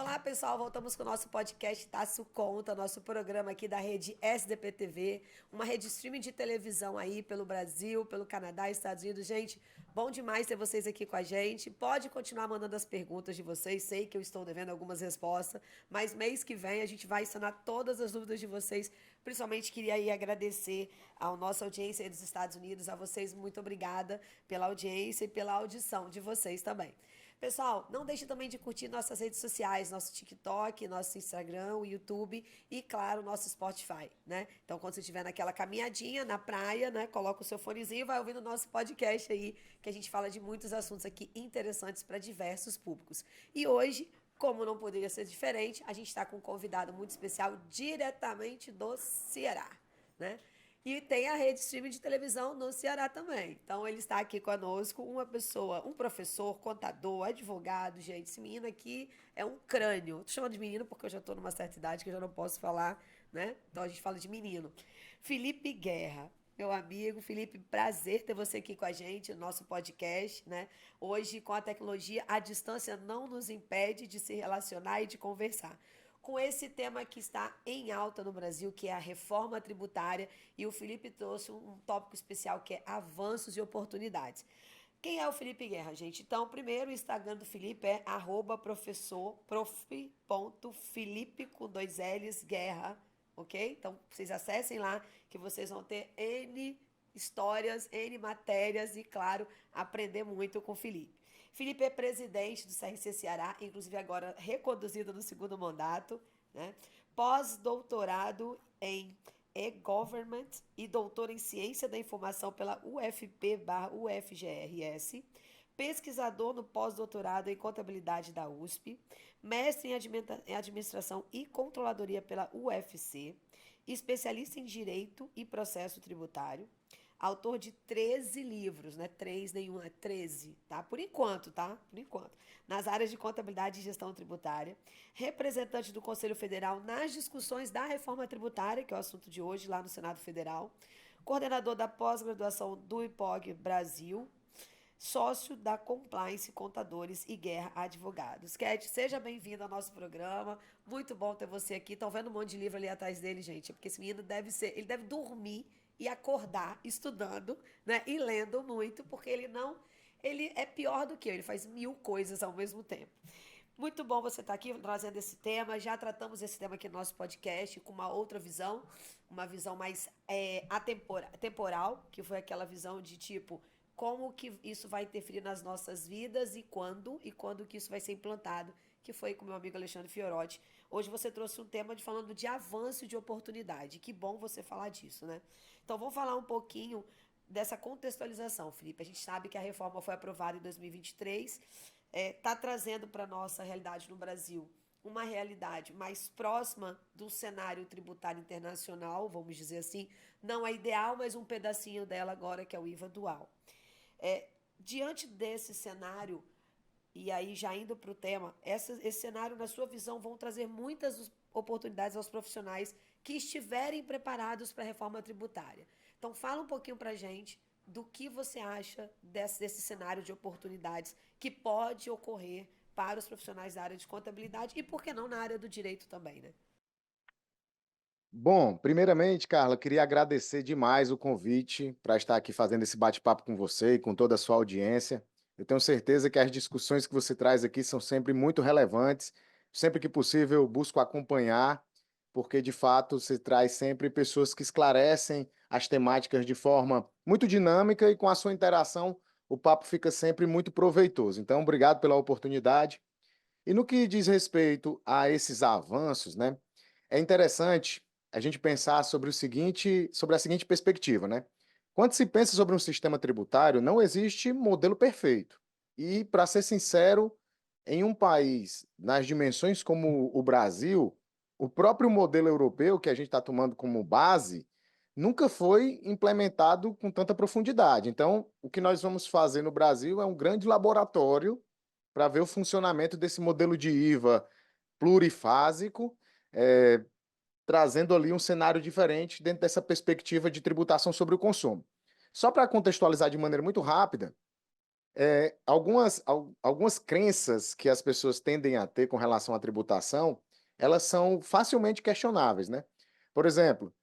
Olá, pessoal. Voltamos com o nosso podcast Taço Conta, nosso programa aqui da rede SDP TV, uma rede streaming de televisão aí pelo Brasil, pelo Canadá e Estados Unidos. Gente, bom demais ter vocês aqui com a gente. Pode continuar mandando as perguntas de vocês. Sei que eu estou devendo algumas respostas, mas mês que vem a gente vai sanar todas as dúvidas de vocês. Principalmente queria aí agradecer à nossa audiência aí dos Estados Unidos, a vocês. Muito obrigada pela audiência e pela audição de vocês também. Pessoal, não deixe também de curtir nossas redes sociais, nosso TikTok, nosso Instagram, o YouTube e, claro, nosso Spotify, né? Então, quando você estiver naquela caminhadinha na praia, né, coloca o seu fonezinho e vai ouvindo o nosso podcast aí, que a gente fala de muitos assuntos aqui interessantes para diversos públicos. E hoje, como não poderia ser diferente, a gente está com um convidado muito especial diretamente do Ceará, né? E tem a rede streaming de televisão no Ceará também. Então ele está aqui conosco, uma pessoa, um professor, contador, advogado, gente. Esse menino aqui é um crânio. Estou chamando de menino porque eu já estou numa certa idade que eu já não posso falar, né? Então a gente fala de menino. Felipe Guerra. Meu amigo, Felipe, prazer ter você aqui com a gente no nosso podcast, né? Hoje, com a tecnologia, a distância não nos impede de se relacionar e de conversar com esse tema que está em alta no Brasil, que é a reforma tributária, e o Felipe trouxe um tópico especial que é avanços e oportunidades. Quem é o Felipe Guerra, gente? Então, primeiro, o Instagram do Felipe é prof.felipe com dois L's, Guerra, ok? Então, vocês acessem lá que vocês vão ter N histórias, N matérias e, claro, aprender muito com o Felipe. Felipe é presidente do CRC Ceará, inclusive agora reconduzido no segundo mandato, né? Pós-doutorado em e-Government e doutor em Ciência da Informação pela UFP/UFGRS, pesquisador no pós-doutorado em Contabilidade da USP, mestre em Administração e Controladoria pela UFC, especialista em Direito e Processo Tributário, autor de 13 livros, né? 3 nenhum, é 13, tá? Por enquanto, tá? Por enquanto. Nas áreas de contabilidade e gestão tributária, representante do Conselho Federal nas discussões da reforma tributária, que é o assunto de hoje, lá no Senado Federal, coordenador da pós-graduação do IPOG Brasil, sócio da Compliance Contadores e Guerra Advogados. Cat, seja bem-vindo ao nosso programa. Muito bom ter você aqui. Estão vendo um monte de livro ali atrás dele, gente? Porque esse menino ele deve dormir e acordar estudando, né? E lendo muito, porque ele é pior do que eu, ele faz 1000 coisas ao mesmo tempo. Muito bom você estar aqui trazendo esse tema. Já tratamos esse tema aqui no nosso podcast com uma outra visão, uma visão mais atemporal, que foi aquela visão de tipo, como que isso vai interferir nas nossas vidas e quando que isso vai ser implantado, que foi com meu amigo Alexandre Fiorotti. Hoje você trouxe um tema falando de avanço e de oportunidade. Que bom você falar disso, né? Então vamos falar um pouquinho dessa contextualização, Felipe. A gente sabe que a reforma foi aprovada em 2023, está trazendo para a nossa realidade no Brasil uma realidade mais próxima do cenário tributário internacional, vamos dizer assim. Não é ideal, mas um pedacinho dela agora, que é o IVA dual. Diante desse cenário, e aí já indo para o tema, esse cenário, na sua visão, vão trazer muitas oportunidades aos profissionais que estiverem preparados para a reforma tributária. Então, fala um pouquinho para a gente do que você acha desse cenário de oportunidades que pode ocorrer para os profissionais da área de contabilidade e, por que não, na área do direito também, né? Bom, primeiramente, Carla, queria agradecer demais o convite para estar aqui fazendo esse bate-papo com você e com toda a sua audiência. Eu tenho certeza que as discussões que você traz aqui são sempre muito relevantes. Sempre que possível, eu busco acompanhar, porque de fato você traz sempre pessoas que esclarecem as temáticas de forma muito dinâmica e com a sua interação o papo fica sempre muito proveitoso. Então, obrigado pela oportunidade. E no que diz respeito a esses avanços, né? É interessante a gente pensar sobre a seguinte perspectiva, né? Quando se pensa sobre um sistema tributário, não existe modelo perfeito. E, para ser sincero, em um país nas dimensões como o Brasil, o próprio modelo europeu que a gente está tomando como base nunca foi implementado com tanta profundidade. Então, o que nós vamos fazer no Brasil é um grande laboratório para ver o funcionamento desse modelo de IVA plurifásico, é, trazendo ali um cenário diferente dentro dessa perspectiva de tributação sobre o consumo. Só para contextualizar de maneira muito rápida, Algumas crenças que as pessoas tendem a ter com relação à tributação, elas são facilmente questionáveis, né? Por exemplo,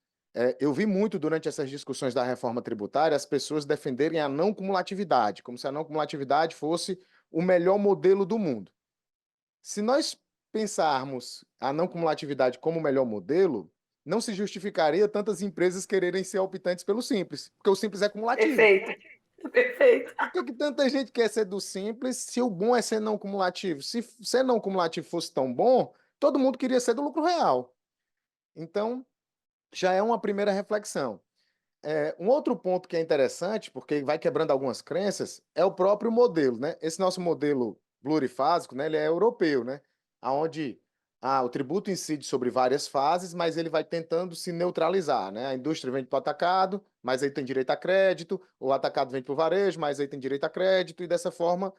eu vi muito durante essas discussões da reforma tributária as pessoas defenderem a não cumulatividade, como se a não cumulatividade fosse o melhor modelo do mundo. Se nós pensarmos a não cumulatividade como o melhor modelo, não se justificaria tantas empresas quererem ser optantes pelo simples, porque o simples é cumulativo. Perfeito, perfeito. Por que que tanta gente quer ser do simples se o bom é ser não cumulativo? Se ser não cumulativo fosse tão bom, todo mundo queria ser do lucro real. Então, já é uma primeira reflexão. Um outro ponto que é interessante, porque vai quebrando algumas crenças, é o próprio modelo, né? Esse nosso modelo plurifásico, né, ele é europeu, né? Onde o tributo incide sobre várias fases, mas ele vai tentando se neutralizar, né? A indústria vende para o atacado, mas aí tem direito a crédito, o atacado vende para o varejo, mas aí tem direito a crédito, e dessa forma,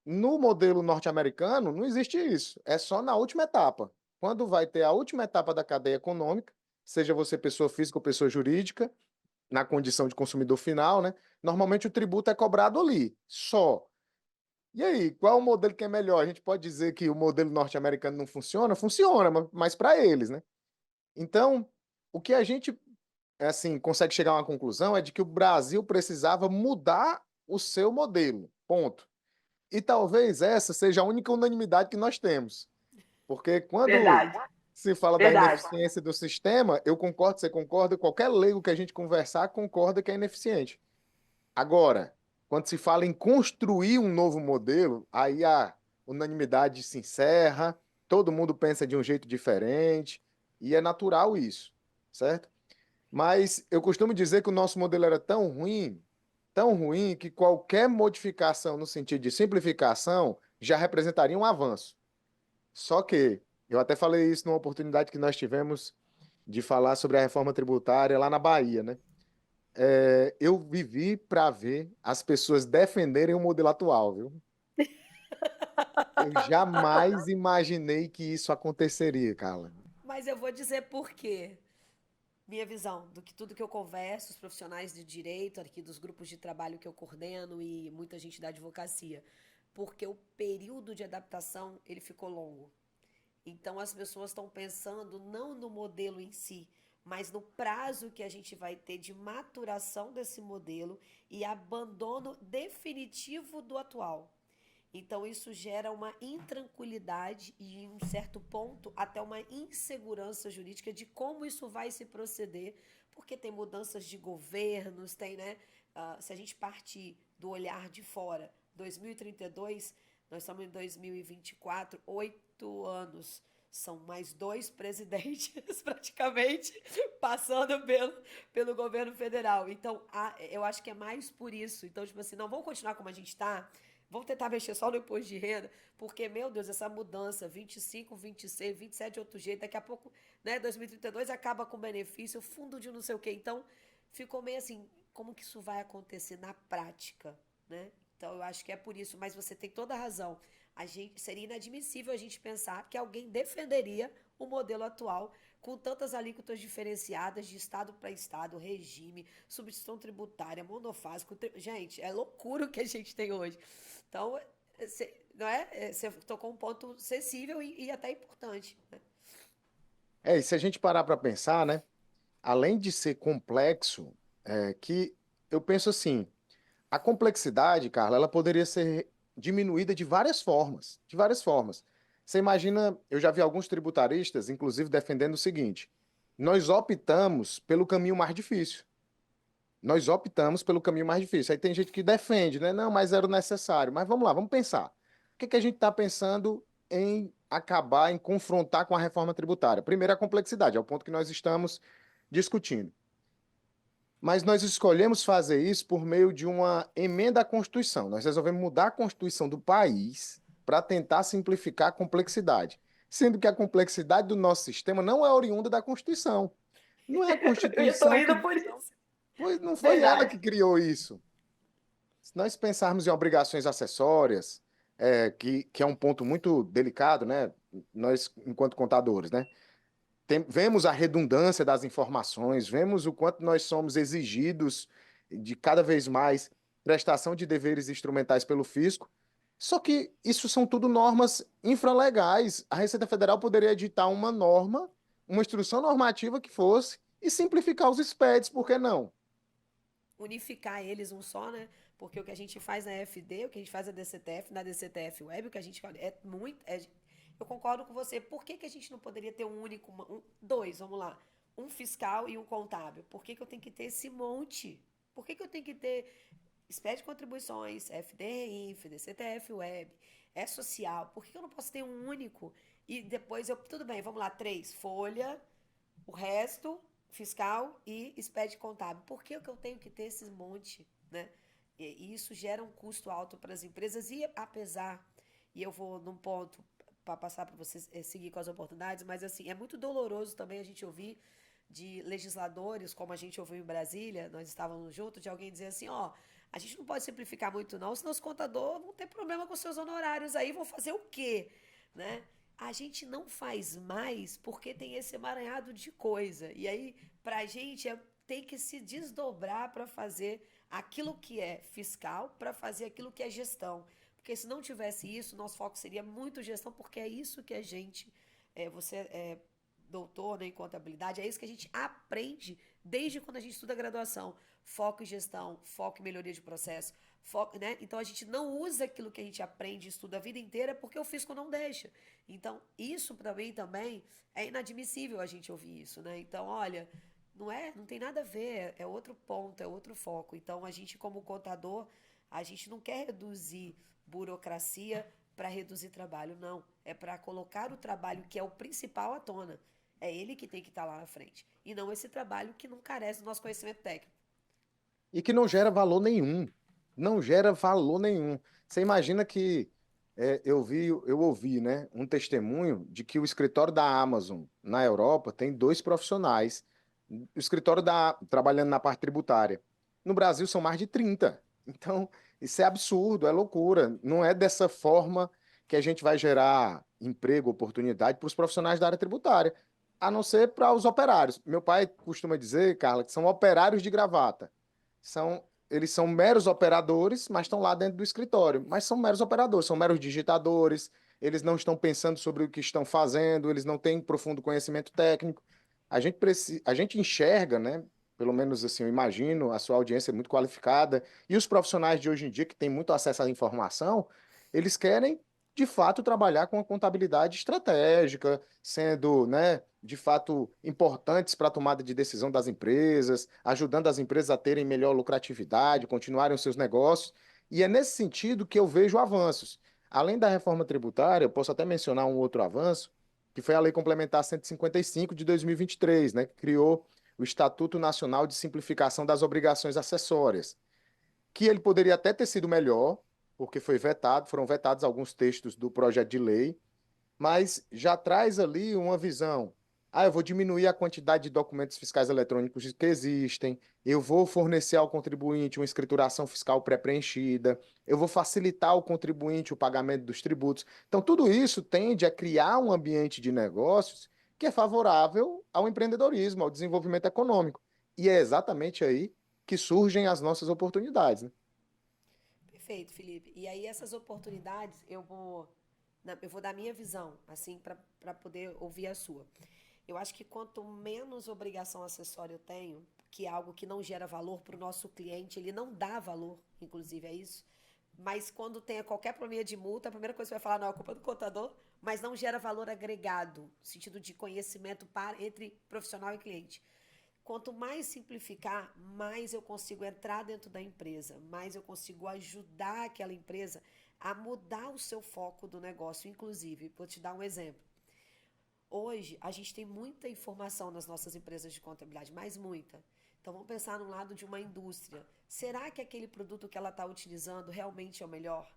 no modelo norte-americano, não existe isso. É só na última etapa. Quando vai ter a última etapa da cadeia econômica, seja você pessoa física ou pessoa jurídica, na condição de consumidor final, né? Normalmente o tributo é cobrado ali, só. E aí, qual é o modelo que é melhor? A gente pode dizer que o modelo norte-americano não funciona? Funciona, mas para eles, né? Então, o que a gente assim consegue chegar a uma conclusão é de que o Brasil precisava mudar o seu modelo. Ponto. E talvez essa seja a única unanimidade que nós temos. Porque quando Verdade, se fala da verdade. ineficiência do sistema, eu concordo, você concorda, qualquer leigo que a gente conversar concorda que é ineficiente. Agora, quando se fala em construir um novo modelo, aí a unanimidade se encerra, todo mundo pensa de um jeito diferente, e é natural isso, certo? Mas eu costumo dizer que o nosso modelo era tão ruim, que qualquer modificação no sentido de simplificação já representaria um avanço. Só que, eu até falei isso numa oportunidade que nós tivemos de falar sobre a reforma tributária lá na Bahia, né? Eu vivi para ver as pessoas defenderem o modelo atual, viu? Eu jamais imaginei que isso aconteceria, Carla. Mas eu vou dizer por quê. Minha visão do que tudo que eu converso, os profissionais de direito, aqui dos grupos de trabalho que eu coordeno e muita gente da advocacia, porque o período de adaptação ele ficou longo. Então as pessoas estão pensando não no modelo em si, mas no prazo que a gente vai ter de maturação desse modelo e abandono definitivo do atual. Então isso gera uma intranquilidade e, em um certo ponto, até uma insegurança jurídica de como isso vai se proceder, porque tem mudanças de governos, tem, né? Se a gente partir do olhar de fora, 2032, nós estamos em 2024, 8 anos. São mais dois presidentes, praticamente, passando pelo governo federal. Então, eu acho que é mais por isso. Então, tipo assim, não vamos continuar como a gente está. Vamos tentar mexer só no imposto de renda, porque, meu Deus, essa mudança, 25, 26, 27 de outro jeito, daqui a pouco, né, 2032 acaba com benefício, fundo de não sei o quê. Então, ficou meio assim, como que isso vai acontecer na prática, né? Então, eu acho que é por isso, mas você tem toda a razão. Seria inadmissível a gente pensar que alguém defenderia o modelo atual com tantas alíquotas diferenciadas de estado para estado, regime, substituição tributária, monofásico. Gente, é loucura o que a gente tem hoje. Então, não é? Você tocou um ponto sensível e até importante, né? E se a gente parar para pensar, né? Além de ser complexo, que eu penso assim, a complexidade, Carla, ela poderia ser diminuída de várias formas, de várias formas. Você imagina, eu já vi alguns tributaristas, inclusive, defendendo o seguinte: nós optamos pelo caminho mais difícil. Nós optamos pelo caminho mais difícil. Aí tem gente que defende, né? Não, mas era o necessário. Mas vamos lá, vamos pensar. O que que a gente está pensando em acabar, em confrontar com a reforma tributária? Primeiro, a complexidade, é o ponto que nós estamos discutindo. Mas nós escolhemos fazer isso por meio de uma emenda à Constituição. Nós resolvemos mudar a Constituição do país para tentar simplificar a complexidade. Sendo que a complexidade do nosso sistema não é oriunda da Constituição. Não é a Eu tô Constituição rindo que por isso. não foi ela Verdade. que criou isso. Se nós pensarmos em obrigações acessórias, que é um ponto muito delicado, né? Nós, enquanto contadores, né? Vemos a redundância das informações, vemos o quanto nós somos exigidos de cada vez mais prestação de deveres instrumentais pelo fisco. Só que isso são tudo normas infralegais. A Receita Federal poderia editar uma norma, uma instrução normativa que fosse, e simplificar os SPEDs, por que não? Unificar eles um só, né? Porque o que a gente faz na FD, o que a gente faz na DCTF, na DCTF Web, o que a gente é muito. Eu concordo com você. Por que, que a gente não poderia ter um único, dois, vamos lá, um fiscal e um contábil? Por que, que eu tenho que ter esse monte? Por que, que eu tenho que ter SPED de contribuições, FDRINF, DCTF Web, é social? Por que, que eu não posso ter um único? E depois eu, tudo bem, vamos lá, três, folha, o resto, fiscal e SPED contábil. Por que eu tenho que ter esses monte, né? E isso gera um custo alto para as empresas e apesar, e eu vou num ponto para passar para vocês seguir com as oportunidades, mas assim, é muito doloroso também a gente ouvir de legisladores, como a gente ouviu em Brasília, nós estávamos juntos, de alguém dizer assim, ó, a gente não pode simplificar muito não, senão os contadores vão ter problema com seus honorários aí, vão fazer o quê, né? A gente não faz mais porque tem esse emaranhado de coisa. E aí, pra gente, tem que se desdobrar para fazer aquilo que é fiscal, para fazer aquilo que é gestão. Porque se não tivesse isso, nosso foco seria muito gestão, porque é isso que a gente, você é doutor, né, em contabilidade, é isso que a gente aprende desde quando a gente estuda graduação. Foco em gestão, foco em melhoria de processo, foco, né? Então a gente não usa aquilo que a gente aprende e estuda a vida inteira porque o fisco não deixa. Então, isso para mim também é inadmissível a gente ouvir isso, né? Então, olha, não tem nada a ver, é outro ponto, é outro foco. Então, a gente como contador, a gente não quer reduzir burocracia para reduzir trabalho, não. É para colocar o trabalho que é o principal à tona. É ele que tem que estar lá na frente. E não esse trabalho que não carece do nosso conhecimento técnico. E que não gera valor nenhum. Não gera valor nenhum. Você imagina que eu ouvi, né, um testemunho de que o escritório da Amazon na Europa tem dois profissionais. O escritório trabalhando na parte tributária. No Brasil são mais de 30. Então, isso é absurdo, é loucura. Não é dessa forma que a gente vai gerar emprego, oportunidade para os profissionais da área tributária, a não ser para os operários. Meu pai costuma dizer, Carla, que são operários de gravata. Eles são meros operadores, mas estão lá dentro do escritório. Mas são meros operadores, são meros digitadores, eles não estão pensando sobre o que estão fazendo, eles não têm profundo conhecimento técnico. A gente enxerga, né? Pelo menos assim, eu imagino, a sua audiência é muito qualificada, e os profissionais de hoje em dia, que têm muito acesso à informação, eles querem, de fato, trabalhar com a contabilidade estratégica, sendo, né, de fato importantes para a tomada de decisão das empresas, ajudando as empresas a terem melhor lucratividade, continuarem os seus negócios. E é nesse sentido que eu vejo avanços. Além da reforma tributária, eu posso até mencionar um outro avanço, que foi a Lei Complementar 155 de 2023, né, que criou o Estatuto Nacional de Simplificação das Obrigações Acessórias, que ele poderia até ter sido melhor, porque foram vetados alguns textos do projeto de lei, mas já traz ali uma visão. Ah, eu vou diminuir a quantidade de documentos fiscais eletrônicos que existem, eu vou fornecer ao contribuinte uma escrituração fiscal pré-preenchida, eu vou facilitar ao contribuinte o pagamento dos tributos. Então, tudo isso tende a criar um ambiente de negócios que é favorável ao empreendedorismo, ao desenvolvimento econômico. E é exatamente aí que surgem as nossas oportunidades, né? Perfeito, Felipe. E aí essas oportunidades eu vou dar minha visão, assim, para poder ouvir a sua. Eu acho que quanto menos obrigação acessória eu tenho, que é algo que não gera valor para o nosso cliente, ele não dá valor, inclusive, é isso. Mas quando tem qualquer problema de multa, a primeira coisa que você vai falar, não, é culpa do contador, mas não gera valor agregado, no sentido de conhecimento entre profissional e cliente. Quanto mais simplificar, mais eu consigo entrar dentro da empresa, mais eu consigo ajudar aquela empresa a mudar o seu foco do negócio. Inclusive, vou te dar um exemplo. Hoje, a gente tem muita informação nas nossas empresas de contabilidade, mas muita. Então, vamos pensar no lado de uma indústria. Será que aquele produto que ela está utilizando realmente é o melhor?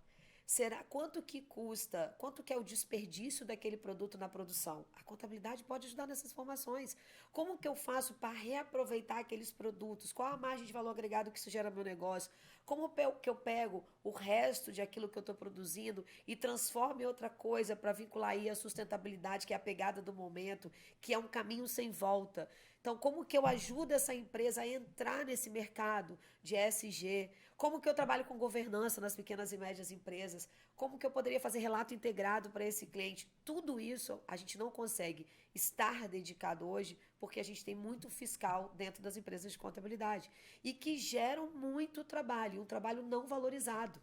Será quanto que custa, quanto que é o desperdício daquele produto na produção? A contabilidade pode ajudar nessas informações. Como que eu faço para reaproveitar aqueles produtos? Qual a margem de valor agregado que isso gera no meu negócio? Como que eu pego o resto de aquilo que eu estou produzindo e transformo em outra coisa para vincular aí a sustentabilidade, que é a pegada do momento, que é um caminho sem volta. Então, como que eu ajudo essa empresa a entrar nesse mercado de ESG? Como que eu trabalho com governança nas pequenas e médias empresas? Como que eu poderia fazer relato integrado para esse cliente? Tudo isso a gente não consegue estar dedicado hoje porque a gente tem muito fiscal dentro das empresas de contabilidade e que geram muito trabalho, um trabalho não valorizado.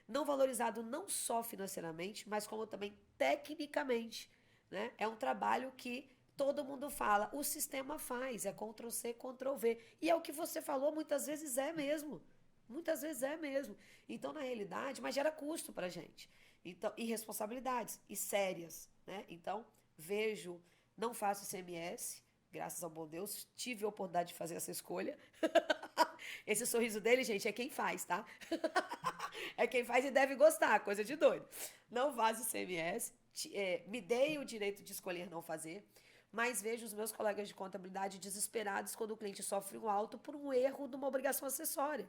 Não valorizado não só financeiramente, mas como também tecnicamente. Né? É um trabalho que todo mundo fala, o sistema faz, é Ctrl+C, Ctrl+V. E é o que você falou, muitas vezes é mesmo. Muitas vezes é mesmo. Então, na realidade, mas gera custo para a gente. Então, e responsabilidades, e sérias. Né? Então, vejo, não faço ICMS, graças ao bom Deus, tive a oportunidade de fazer essa escolha. Esse sorriso dele, gente, é quem faz, tá? É quem faz e deve gostar, coisa de doido. Não faz ICMS, me dei o direito de escolher não fazer, mas vejo os meus colegas de contabilidade desesperados quando o cliente sofre um auto por um erro de uma obrigação acessória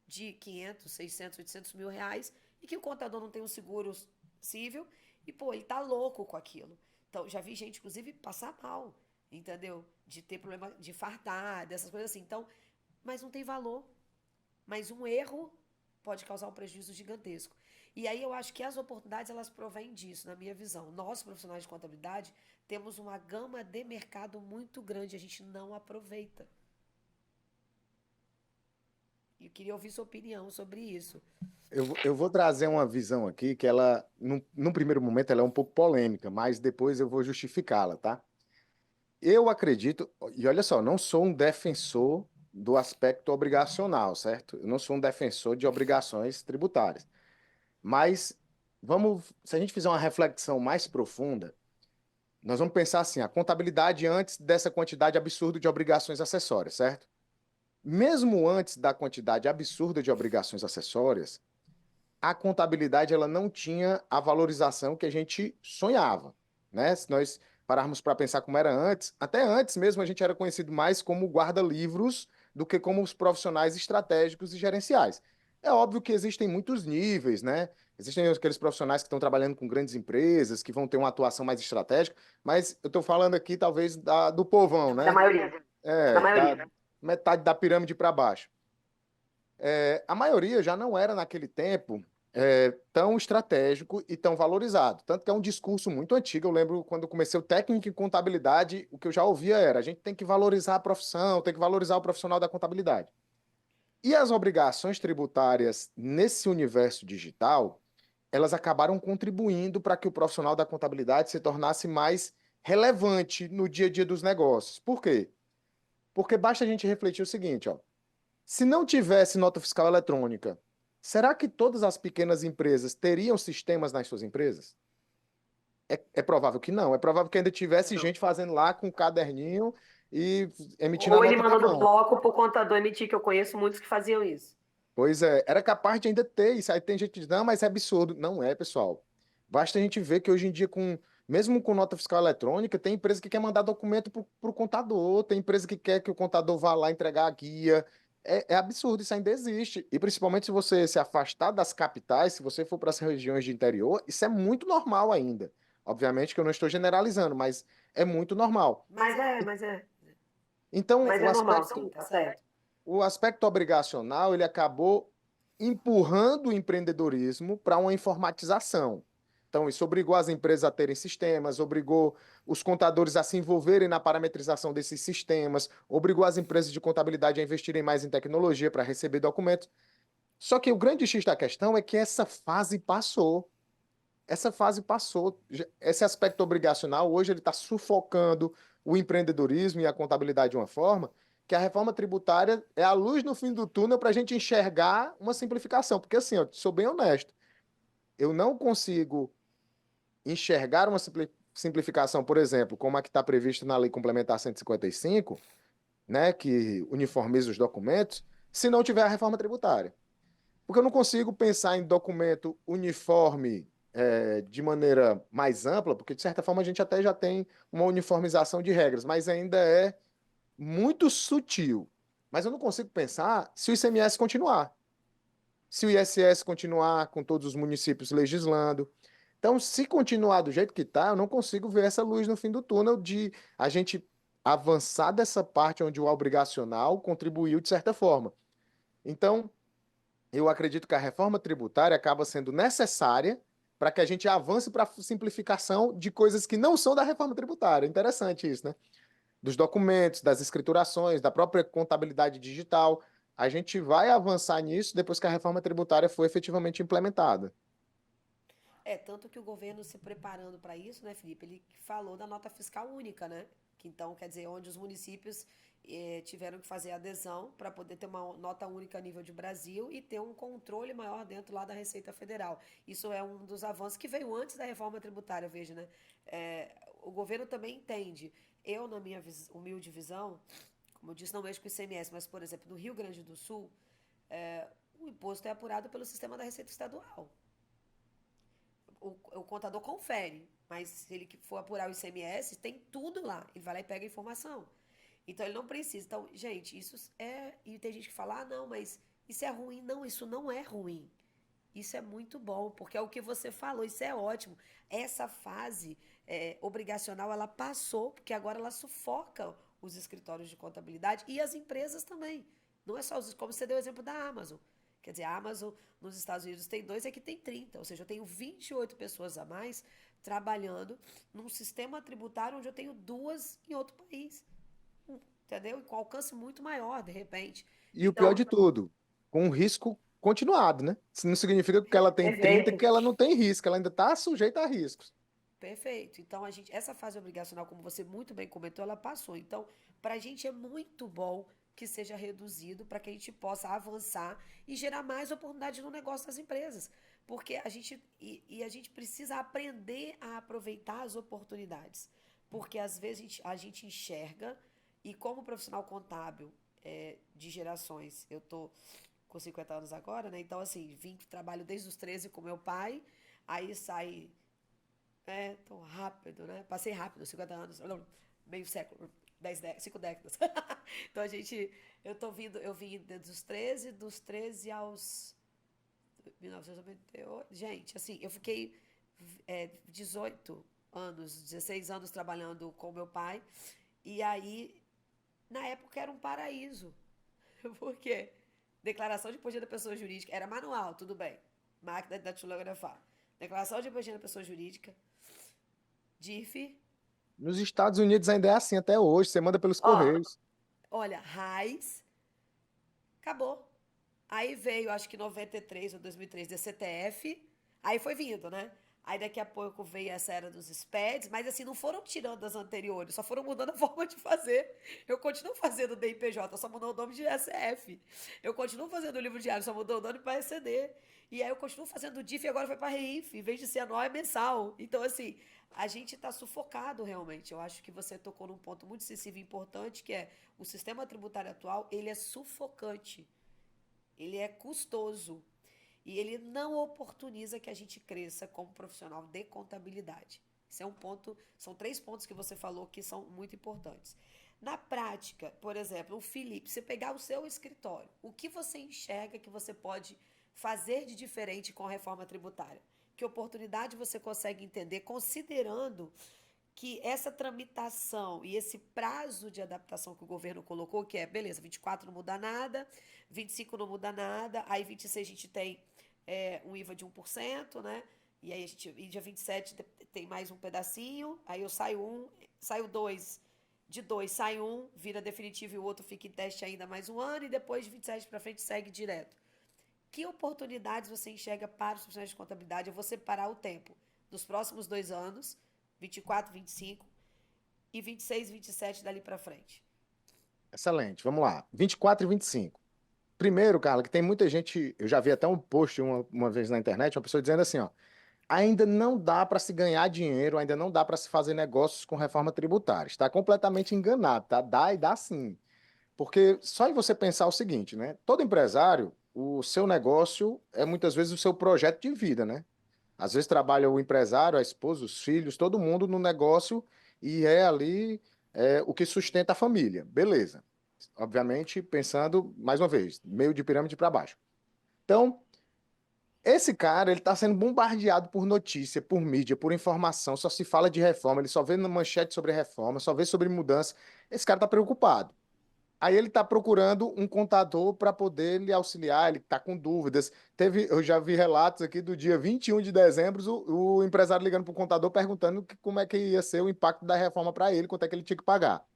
de 500, 600, 800 mil reais e que o contador não tem um seguro civil e, pô, ele tá louco com aquilo. Então, já vi gente, inclusive, passar mal, entendeu? De ter problema de fartar, dessas coisas assim. Então, mas não tem valor. Mas um erro pode causar um prejuízo gigantesco. E aí eu acho que as oportunidades elas provêm disso, na minha visão. Nós, profissionais de contabilidade, temos uma gama de mercado muito grande, a gente não aproveita. E eu queria ouvir sua opinião sobre isso. Eu vou trazer uma visão aqui que ela, num primeiro momento, ela é um pouco polêmica, mas depois eu vou justificá-la, tá? Eu acredito, e olha só, não sou um defensor do aspecto obrigacional, certo? Eu não sou um defensor de obrigações tributárias. Mas se a gente fizer uma reflexão mais profunda, nós vamos pensar assim, a contabilidade antes dessa quantidade absurda de obrigações acessórias, certo? Mesmo antes da quantidade absurda de obrigações acessórias, a contabilidade ela não tinha a valorização que a gente sonhava, né? Se nós pararmos para pensar como era antes, até antes mesmo a gente era conhecido mais como guarda-livros do que como os profissionais estratégicos e gerenciais. É óbvio que existem muitos níveis, né? Existem aqueles profissionais que estão trabalhando com grandes empresas, que vão ter uma atuação mais estratégica, mas eu estou falando aqui talvez do povão, Da né? maioria. Da Da maioria. metade da pirâmide para baixo. A maioria já não era naquele tempo tão estratégico e tão valorizado. Tanto que é um discurso muito antigo. Eu lembro quando eu comecei o técnico em contabilidade, o que eu já ouvia era: a gente tem que valorizar a profissão, tem que valorizar o profissional da contabilidade. E as obrigações tributárias nesse universo digital, elas acabaram contribuindo para que o profissional da contabilidade se tornasse mais relevante no dia a dia dos negócios. Por quê? Porque basta a gente refletir o seguinte, ó. Se não tivesse nota fiscal eletrônica, será que todas as pequenas empresas teriam sistemas nas suas empresas? É provável que não. É provável que ainda tivesse gente fazendo lá com um caderninho e emitindo a Ou ele nota na manda do mão. bloco para o contador emitir, que eu conheço muitos que faziam isso. Pois é, era capaz de ainda ter isso. Aí tem gente que diz, não, mas é absurdo. Não é, pessoal. Basta a gente ver que hoje em dia, mesmo com nota fiscal eletrônica, tem empresa que quer mandar documento para o contador, tem empresa que quer que o contador vá lá entregar a guia. É absurdo, isso ainda existe. E principalmente se você se afastar das capitais, se você for para as regiões de interior, isso é muito normal ainda. Obviamente que eu não estou generalizando, mas é muito normal. Então, Mas é normal, sim, tá certo. o aspecto obrigacional, ele acabou empurrando o empreendedorismo para uma informatização. Então, isso obrigou as empresas a terem sistemas, obrigou os contadores a se envolverem na parametrização desses sistemas, obrigou as empresas de contabilidade a investirem mais em tecnologia para receber documentos. Só que o grande X da questão é que essa fase passou. Essa fase passou. Esse aspecto obrigacional, hoje, ele está sufocando o empreendedorismo e a contabilidade de uma forma que a reforma tributária é a luz no fim do túnel para a gente enxergar uma simplificação. Porque, assim, eu sou bem honesto, eu não consigo enxergar uma simplificação, por exemplo, como a que está prevista na Lei Complementar 155, né, que uniformiza os documentos, se não tiver a reforma tributária. Porque eu não consigo pensar em documento uniforme de maneira mais ampla, porque de certa forma a gente até já tem uma uniformização de regras, mas ainda é muito sutil. Mas eu não consigo pensar se o ICMS continuar, se o ISS continuar com todos os municípios legislando. Então, se continuar do jeito que está, eu não consigo ver essa luz no fim do túnel de a gente avançar dessa parte onde o obrigacional contribuiu de certa forma. Então, eu acredito que a reforma tributária acaba sendo necessária para que a gente avance para a simplificação de coisas que não são da reforma tributária. Interessante isso, né? Dos documentos, das escriturações, da própria contabilidade digital. A gente vai avançar nisso depois que a reforma tributária for efetivamente implementada. Tanto que o governo se preparando para isso, né, Felipe, ele falou da nota fiscal única, né? Que então, quer dizer, onde os municípios tiveram que fazer adesão para poder ter uma nota única a nível de Brasil e ter um controle maior dentro lá da Receita Federal. Isso é um dos avanços que veio antes da reforma tributária, veja, né? O governo também entende. Eu, na minha humilde visão, como eu disse, não mexo com o ICMS, mas, por exemplo, no Rio Grande do Sul, o imposto é apurado pelo sistema da Receita Estadual. O contador confere, mas se ele for apurar o ICMS, tem tudo lá. Ele vai lá e pega a informação. Então ele não precisa. Então, gente, isso é. E tem gente que fala, ah, não, mas isso é ruim. Não, isso não é ruim. Isso é muito bom, porque é o que você falou, isso é ótimo. Essa fase obrigacional, ela passou, porque agora ela sufoca os escritórios de contabilidade e as empresas também. Não é só os, como você deu o exemplo da Amazon. Quer dizer, a Amazon nos Estados Unidos tem 2, aqui tem 30. Ou seja, eu tenho 28 pessoas a mais trabalhando num sistema tributário onde eu tenho 2 em outro país. Entendeu? E com alcance muito maior, de repente. E o pior Então, de tudo, com um risco continuado, né? Isso não significa que ela tem 30 perfeito. que ela não tem risco, ela ainda está sujeita a riscos. Perfeito. Então, essa fase obrigacional, como você muito bem comentou, ela passou. Então, para a gente é muito bom que seja reduzido para que a gente possa avançar e gerar mais oportunidade no negócio das empresas. Porque a gente precisa aprender a aproveitar as oportunidades. Porque às vezes a gente enxerga, e como profissional contábil de gerações, eu tô com 50 anos agora, né? Então, assim, trabalho desde os 13 com meu pai, aí sai tão rápido, né? Passei rápido, 50 anos, meio século, 5 décadas. Então eu vim dos 13, dos 13 aos 1998. Gente, assim, eu fiquei 18 anos, 16 anos trabalhando com meu pai. E aí, na época, era um paraíso. Por quê? Declaração de imposto da pessoa jurídica. Era manual, tudo bem. Máquina de datilografar. Declaração de imposto da pessoa jurídica. DIF. Nos Estados Unidos ainda é assim até hoje, você manda pelos Ó, correios. olha, RAIS, acabou. Aí veio, acho que 93 ou 2003, DCTF. Aí foi vindo, né? Aí daqui a pouco veio essa era dos SPEDs, mas assim, não foram tirando as anteriores, só foram mudando a forma de fazer. Eu continuo fazendo DIPJ, só mudou o nome de SF. Eu continuo fazendo o livro diário, só mudou o nome para ECD. E aí eu continuo fazendo o DIF e agora foi para REIF, em vez de ser anual é mensal. Então, assim, a gente está sufocado realmente. Eu acho que você tocou num ponto muito sensível e importante, que é o sistema tributário atual, ele é sufocante. Ele é custoso e ele não oportuniza que a gente cresça como profissional de contabilidade. Isso é um ponto, são 3 pontos que você falou que são muito importantes. Na prática, por exemplo, o Felipe, você pegar o seu escritório, o que você enxerga que você pode fazer de diferente com a reforma tributária? Que oportunidade você consegue entender considerando que essa tramitação e esse prazo de adaptação que o governo colocou, que é, beleza, 24 não muda nada, 25 não muda nada, aí 26 a gente tem um IVA de 1%, né? E aí e dia 27 tem mais um pedacinho, aí eu saio dois, de dois sai um, vira definitivo e o outro fica em teste ainda mais um ano, e depois de 27 para frente segue direto. Que oportunidades você enxerga para os profissionais de contabilidade? Eu vou separar o tempo dos próximos 2 anos, 24, 25 e 26, 27 dali para frente. Excelente, vamos lá. 24 e 25. Primeiro, Carla, que tem muita gente, eu já vi até um post uma vez na internet, uma pessoa dizendo assim, ó, ainda não dá para se ganhar dinheiro, ainda não dá para se fazer negócios com reforma tributária. Está completamente enganado, tá? Dá e dá sim. Porque só em você pensar o seguinte, né? Todo empresário, o seu negócio é muitas vezes o seu projeto de vida, né? Às vezes trabalha o empresário, a esposa, os filhos, todo mundo no negócio e é ali o que sustenta a família. Beleza. Obviamente, pensando, mais uma vez, meio de pirâmide para baixo. Então, esse cara, ele está sendo bombardeado por notícia, por mídia, por informação, só se fala de reforma, ele só vê na manchete sobre reforma, só vê sobre mudança. Esse cara está preocupado. Aí ele está procurando um contador para poder lhe auxiliar, ele está com dúvidas. Eu já vi relatos aqui do dia 21 de dezembro, o empresário ligando para o contador perguntando como é que ia ser o impacto da reforma para ele, quanto é que ele tinha que pagar.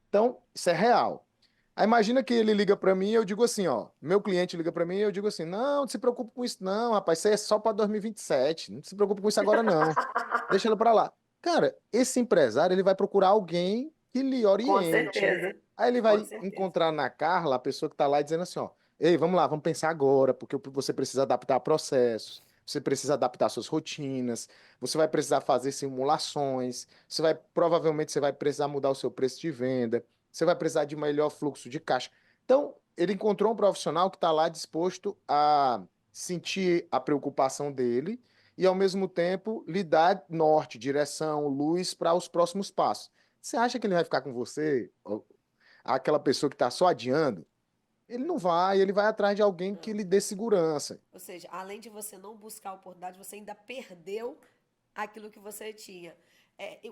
Então, isso é real. Aí imagina que ele liga para mim e eu digo assim, ó, meu cliente liga para mim e eu digo assim, não se preocupe com isso não, rapaz, isso aí é só para 2027, não se preocupe com isso agora não, deixa ele para lá. Cara, esse empresário, ele vai procurar alguém que lhe Com oriente. certeza, Aí ele com vai certeza. encontrar na Carla a pessoa que está lá dizendo assim, ó, ei, vamos lá, vamos pensar agora, porque você precisa adaptar processos, você precisa adaptar suas rotinas, você vai precisar fazer simulações, provavelmente você vai precisar mudar o seu preço de venda, você vai precisar de melhor fluxo de caixa. Então, ele encontrou um profissional que está lá disposto a sentir a preocupação dele e, ao mesmo tempo, lhe dar norte, direção, luz para os próximos passos. Você acha que ele vai ficar com você, aquela pessoa que está só adiando? Ele não vai, ele vai atrás de alguém que Não. lhe dê segurança. Ou seja, além de você não buscar a oportunidade, você ainda perdeu aquilo que você tinha.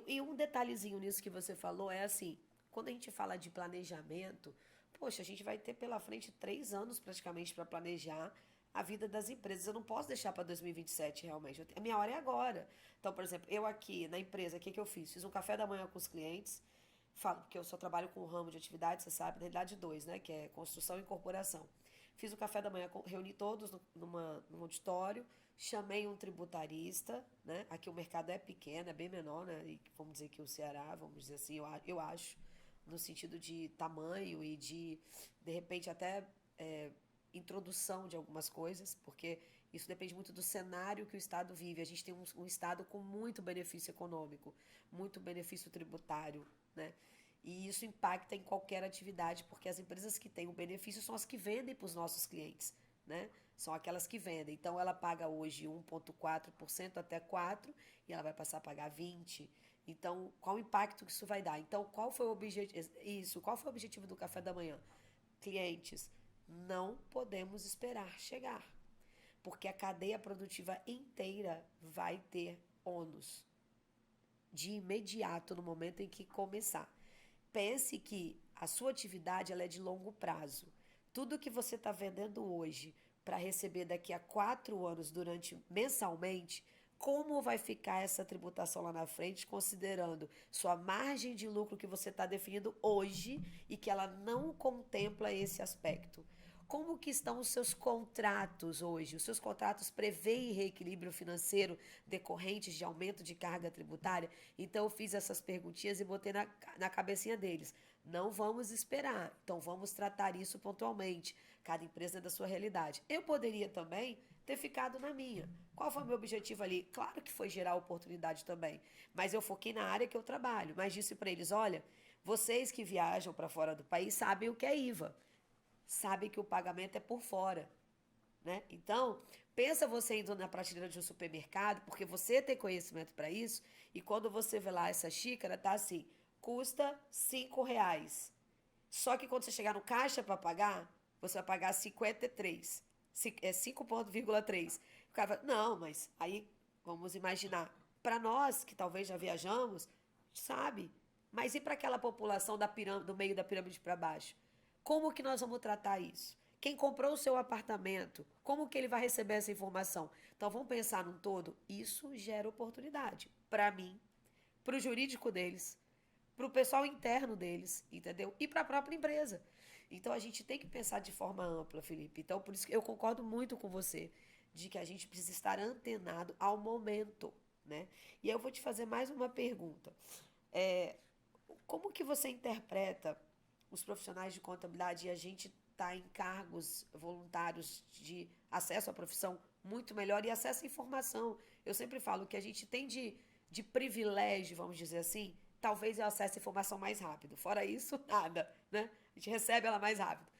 E um detalhezinho nisso que você falou é assim: quando a gente fala de planejamento, poxa, a gente vai ter pela frente 3 anos praticamente para planejar a vida das empresas. Eu não posso deixar para 2027 realmente. A minha hora é agora. Então, por exemplo, eu aqui na empresa, o que eu fiz? Fiz um café da manhã com os clientes. Falo, porque eu só trabalho com um ramo de atividade, você sabe, na realidade dois, né? Que é construção e incorporação. Fiz o café da manhã, reuni todos num auditório, chamei um tributarista, né? Aqui o mercado é pequeno, é bem menor, né? E vamos dizer que o Ceará, vamos dizer assim, eu acho, no sentido de tamanho e de repente, até introdução de algumas coisas, porque isso depende muito do cenário que o Estado vive. A gente tem um Estado com muito benefício econômico, muito benefício tributário, né? E isso impacta em qualquer atividade, porque as empresas que têm o benefício são as que vendem para os nossos clientes, né? São aquelas que vendem. Então ela paga hoje 1,4% até 4% e ela vai passar a pagar 20%. Então, qual o impacto que isso vai dar? Então, qual foi o objetivo do café da manhã? Clientes, não podemos esperar chegar, porque a cadeia produtiva inteira vai ter ônus de imediato no momento em que começar. Pense que a sua atividade ela é de longo prazo. Tudo que você está vendendo hoje para receber daqui a 4 anos mensalmente, como vai ficar essa tributação lá na frente, considerando sua margem de lucro que você está definindo hoje e que ela não contempla esse aspecto? Como que estão os seus contratos hoje? Os seus contratos prevêem reequilíbrio financeiro decorrentes de aumento de carga tributária? Então eu fiz essas perguntinhas e botei na cabecinha deles. Não vamos esperar, então vamos tratar isso pontualmente. Cada empresa é da sua realidade. Eu poderia também ter ficado na minha. Qual foi o meu objetivo ali? Claro que foi gerar oportunidade também, mas eu foquei na área que eu trabalho. Mas disse para eles: olha, vocês que viajam para fora do país sabem o que é IVA, sabem que o pagamento é por fora, né? Então, pensa você indo na prateleira de um supermercado, porque você tem conhecimento para isso, e quando você vê lá essa xícara, tá assim, custa R$ 5. Só que quando você chegar no caixa para pagar, você vai pagar 53. É 5,3. O cara fala, não, mas aí vamos imaginar. Para nós que talvez já viajamos, sabe? Mas e para aquela população do meio da pirâmide para baixo? Como que nós vamos tratar isso? Quem comprou o seu apartamento, como que ele vai receber essa informação? Então vamos pensar num todo. Isso gera oportunidade para mim, para o jurídico deles, para o pessoal interno deles, entendeu? E para a própria empresa. Então a gente tem que pensar de forma ampla, Felipe. Então por isso que eu concordo muito com você de que a gente precisa estar antenado ao momento, né? E eu vou te fazer mais uma pergunta. É, como que você interpreta os profissionais de contabilidade e a gente está em cargos voluntários de acesso à profissão muito melhor e acesso à informação? Eu sempre falo que a gente tem de privilégio, vamos dizer assim, talvez é o acesso à informação mais rápido. Fora isso, nada, né? A gente recebe ela mais rápido.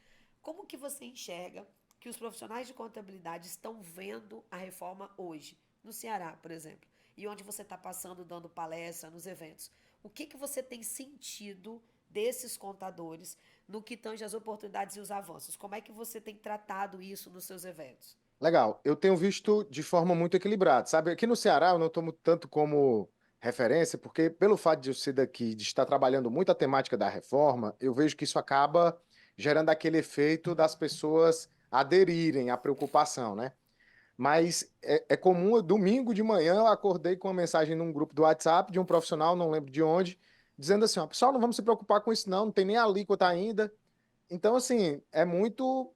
Como que você enxerga que os profissionais de contabilidade estão vendo a reforma hoje? No Ceará, por exemplo, e onde você está passando, dando palestra, nos eventos. O que você tem sentido desses contadores no que tange as oportunidades e os avanços? Como é que você tem tratado isso nos seus eventos? Legal. Eu tenho visto de forma muito equilibrada, sabe? Aqui no Ceará eu não tomo tanto como referência, porque pelo fato de eu ser daqui, de estar trabalhando muito a temática da reforma, eu vejo que isso acaba gerando aquele efeito das pessoas aderirem à preocupação, né? Mas é comum, domingo de manhã eu acordei com uma mensagem num grupo do WhatsApp de um profissional, não lembro de onde, dizendo assim, ó, pessoal, não vamos se preocupar com isso não, não tem nem alíquota ainda. Então, assim, é muito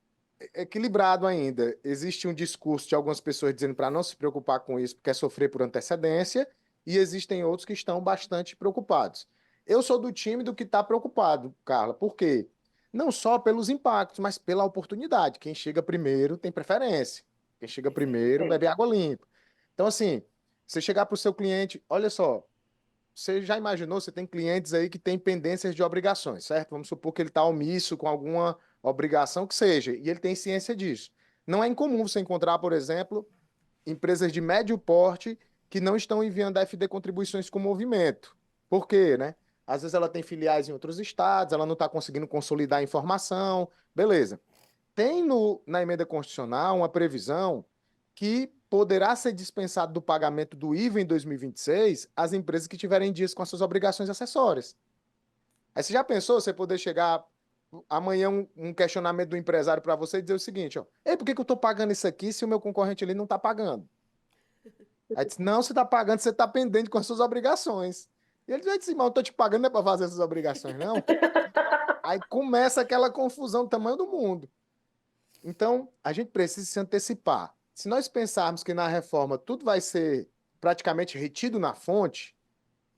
equilibrado ainda. Existe um discurso de algumas pessoas dizendo para não se preocupar com isso, porque é sofrer por antecedência, e existem outros que estão bastante preocupados. Eu sou do time do que está preocupado, Carla. Por quê? Não só pelos impactos, mas pela oportunidade. Quem chega primeiro tem preferência. Quem chega Perfeito. primeiro bebe água limpa. Então, assim, você chegar para o seu cliente, olha só, você já imaginou, você tem clientes aí que têm pendências de obrigações, certo? Vamos supor que ele está omisso com alguma obrigação que seja, e ele tem ciência disso. Não é incomum você encontrar, por exemplo, empresas de médio porte que não estão enviando FD contribuições com movimento. Por quê, né? Às vezes ela tem filiais em outros estados, ela não está conseguindo consolidar a informação, beleza. Tem na emenda constitucional uma previsão que poderá ser dispensado do pagamento do IVA em 2026 as empresas que tiverem dias com as suas obrigações acessórias. Aí você já pensou você poder chegar amanhã um questionamento do empresário para você e dizer o seguinte, ó, ei, por que que eu estou pagando isso aqui se o meu concorrente ali não está pagando? Aí disse, não, você está pagando, você está pendente com as suas obrigações. E ele disse, mas eu estou te pagando não é para fazer essas obrigações, não? Aí começa aquela confusão do tamanho do mundo. Então, a gente precisa se antecipar. Se nós pensarmos que na reforma tudo vai ser praticamente retido na fonte,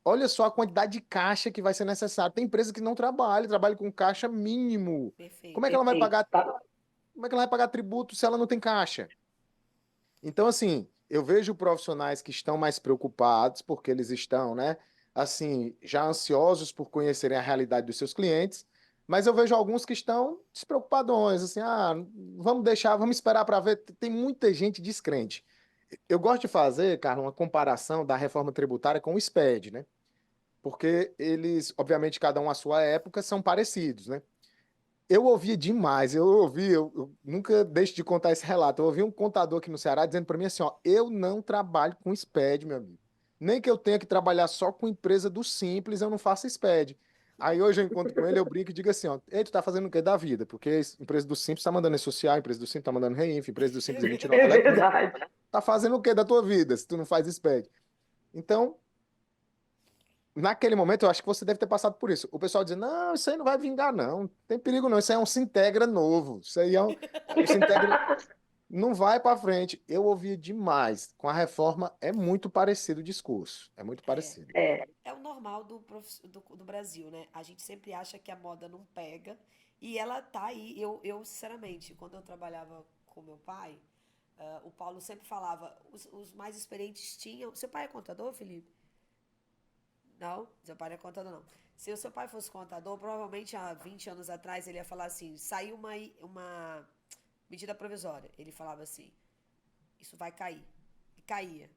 olha só a quantidade de caixa que vai ser necessário. Tem empresa que não trabalha, trabalha com caixa mínimo. Como é que Perfeito. ela vai Perfeito. pagar, como é que ela vai pagar tributo se ela não tem caixa? Então, assim, eu vejo profissionais que estão mais preocupados, porque eles estão, né, assim, já ansiosos por conhecerem a realidade dos seus clientes, mas eu vejo alguns que estão despreocupadões, assim, vamos deixar, vamos esperar para ver. Tem muita gente descrente. Eu gosto de fazer, Carlos, uma comparação da reforma tributária com o SPED, né? Porque eles, obviamente, cada um à sua época, são parecidos, né? Eu ouvia demais, eu nunca deixo de contar esse relato. Eu ouvi um contador aqui no Ceará dizendo para mim assim, ó, eu não trabalho com SPED, meu amigo. Nem que eu tenha que trabalhar só com empresa do Simples, eu não faço SPED. Aí hoje eu encontro com ele, eu brinco e digo assim, ó, ei, tu tá fazendo o quê da vida? Porque a empresa do Simples tá mandando social, a empresa do Simples tá mandando reinf, a empresa do Simples emite nota É eletrônica. verdade. Tá fazendo o quê da tua vida se tu não faz SPED? Então, naquele momento, eu acho que você deve ter passado por isso. O pessoal dizendo, não, isso aí não vai vingar, não. Não tem perigo, não. Isso aí é um Sintegra novo. Isso aí é um Sintegra. Não vai para frente. Eu ouvia demais. Com a reforma, é muito parecido o discurso. É muito É. parecido. É, É o normal do Brasil, né? A gente sempre acha que a moda não pega e ela tá aí. Sinceramente, quando eu trabalhava com meu pai, o Paulo sempre falava, os mais experientes tinham. Seu pai é contador, Felipe? Não, seu pai não é contador, não. Se o seu pai fosse contador, provavelmente há 20 anos atrás ele ia falar assim: saiu uma medida provisória. Ele falava assim: isso vai cair. E caía.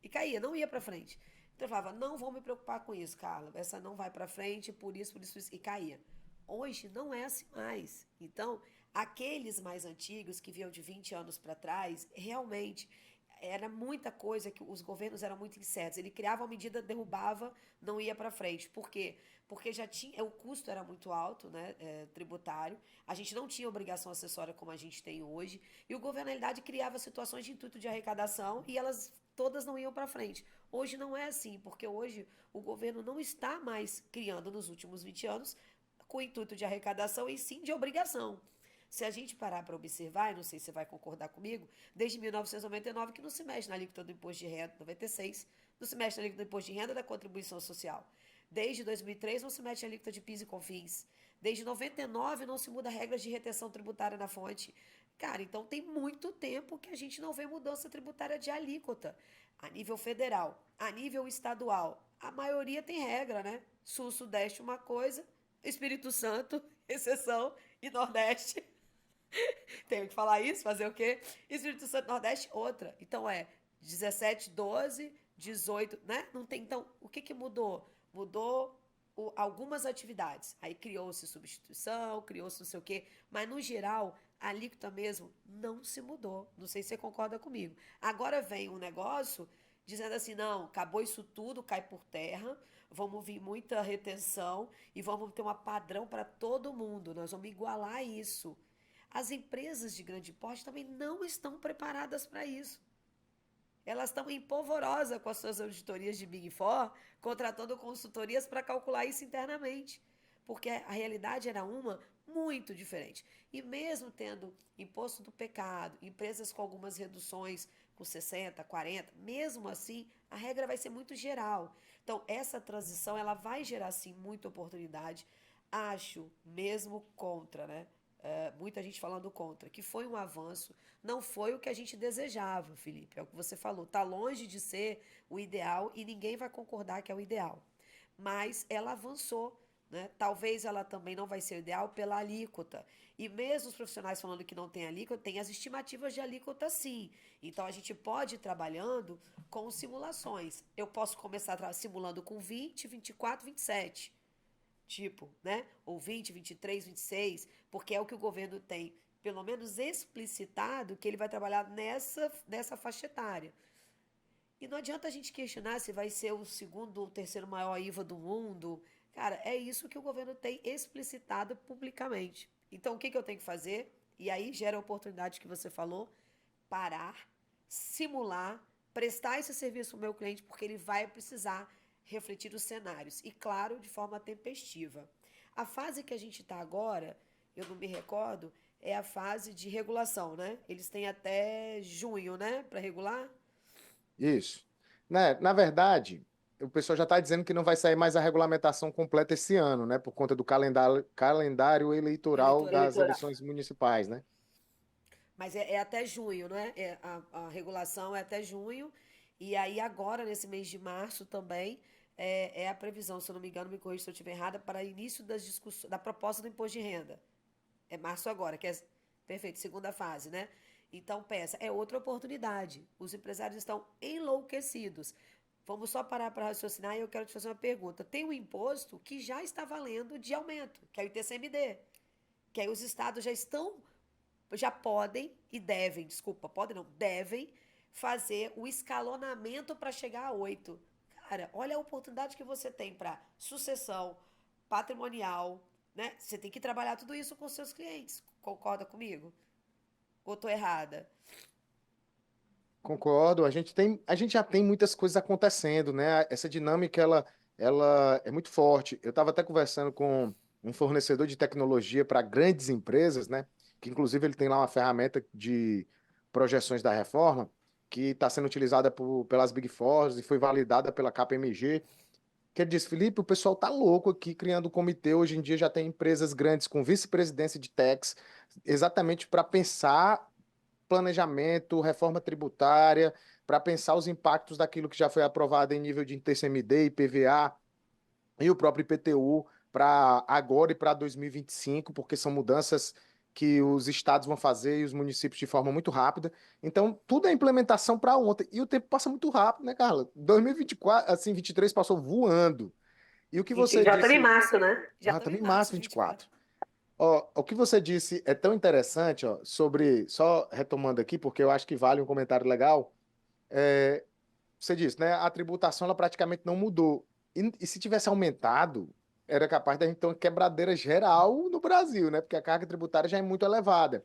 E caía, não ia pra frente. Então eu falava: não vou me preocupar com isso, Carla. Essa não vai pra frente, por isso, isso. E caía. Hoje não é assim mais. Então, aqueles mais antigos que vinham de 20 anos para trás, realmente era muita coisa que os governos eram muito incertos. Ele criava uma medida, derrubava, não ia para frente. Por quê? Porque já tinha, o custo era muito alto, né, tributário. A gente não tinha obrigação acessória como a gente tem hoje. E o governo, na realidade, criava situações de intuito de arrecadação e elas todas não iam para frente. Hoje não é assim, porque hoje o governo não está mais criando nos últimos 20 anos com o intuito de arrecadação e sim de obrigação. Se a gente parar para observar, e não sei se você vai concordar comigo, desde 1999 que não se mexe na alíquota do imposto de renda, 96, não se mexe na alíquota do imposto de renda da contribuição social. Desde 2003 não se mete na alíquota de PIS e COFINS. Desde 99 não se muda regras de retenção tributária na fonte. Cara, então tem muito tempo que a gente não vê mudança tributária de alíquota. A nível federal, a nível estadual, a maioria tem regra, né? Sul, Sudeste uma coisa, Espírito Santo, exceção, e Nordeste tenho que falar isso, fazer o quê? Espírito Santo Nordeste, outra. Então é 17, 12, 18, né? Não tem. Então, o que que mudou? Mudou algumas atividades. Aí criou-se substituição, criou-se não sei o quê. Mas, no geral, a alíquota mesmo não se mudou. Não sei se você concorda comigo. Agora vem um negócio dizendo assim: não, acabou isso tudo, cai por terra, vamos vir muita retenção e vamos ter um padrão para todo mundo, nós vamos igualar isso. As empresas de grande porte também não estão preparadas para isso. Elas estão em polvorosa com as suas auditorias de Big Four, contratando consultorias para calcular isso internamente. Porque a realidade era uma muito diferente. E mesmo tendo imposto do pecado, empresas com algumas reduções com 60, 40, mesmo assim, a regra vai ser muito geral. Então, essa transição ela vai gerar sim muita oportunidade. Acho mesmo contra, né? Muita gente falando contra, que foi um avanço, não foi o que a gente desejava, Felipe, é o que você falou, está longe de ser o ideal e ninguém vai concordar que é o ideal, mas ela avançou, né? Talvez ela também não vai ser o ideal pela alíquota, e mesmo os profissionais falando que não tem alíquota, tem as estimativas de alíquota sim, então a gente pode ir trabalhando com simulações, eu posso começar simulando com 20, 24, 27, tipo, né? Ou 20, 23, 26, porque é o que o governo tem, pelo menos explicitado, que ele vai trabalhar nessa faixa etária. E não adianta a gente questionar se vai ser o segundo ou terceiro maior IVA do mundo. Cara, é isso que o governo tem explicitado publicamente. Então, o que eu tenho que fazer? E aí gera a oportunidade que você falou, parar, simular, prestar esse serviço ao meu cliente, porque ele vai precisar refletir os cenários. E, claro, de forma tempestiva. A fase que a gente está agora, eu não me recordo, é a fase de regulação, né? Eles têm até junho, né, para regular? Isso. Né? Na verdade, o pessoal já está dizendo que não vai sair mais a regulamentação completa esse ano, né? Por conta do calendário eleitoral Eleitoral. das eleições municipais, né? Mas é até junho, né? A regulação é até junho. E aí, agora, nesse mês de março também, é a previsão, se eu não me engano, me corrija se eu estiver errada, para início das discussões, da proposta do imposto de renda. É março agora, que é perfeito, segunda fase, né? Então, pensa, é outra oportunidade. Os empresários estão enlouquecidos. Vamos só parar para raciocinar e eu quero te fazer uma pergunta. Tem um imposto que já está valendo de aumento, que é o ITCMD, que aí os estados já podem e devem, desculpa, podem não, devem fazer o escalonamento para chegar a 8. Cara, olha a oportunidade que você tem para sucessão patrimonial, né? Você tem que trabalhar tudo isso com seus clientes. Concorda comigo? Ou tô errada? Concordo. A gente já tem muitas coisas acontecendo, né? Essa dinâmica, ela é muito forte. Eu estava até conversando com um fornecedor de tecnologia para grandes empresas, né? Que inclusive ele tem lá uma ferramenta de projeções da reforma que está sendo utilizada pelas Big Four e foi validada pela KPMG. Que ele disse, Felipe, o pessoal tá louco aqui criando um comitê. Hoje em dia já tem empresas grandes com vice-presidência de tax, exatamente para pensar planejamento, reforma tributária, para pensar os impactos daquilo que já foi aprovado em nível de ITCMD, IPVA e o próprio IPTU para agora e para 2025, porque são mudanças que os estados vão fazer e os municípios de forma muito rápida. Então, tudo é implementação para ontem. E o tempo passa muito rápido, né, Carla? 2024, assim, 23 passou voando. E o que você Já estamos em disse, março, né? Já estamos também em em março março de 24. 24. Ó, o que você disse é tão interessante, ó, sobre, só retomando aqui, porque eu acho que vale um comentário legal. É, você disse, né? A tributação ela praticamente não mudou. E se tivesse aumentado, era capaz da gente ter uma quebradeira geral no Brasil, né? Porque a carga tributária já é muito elevada.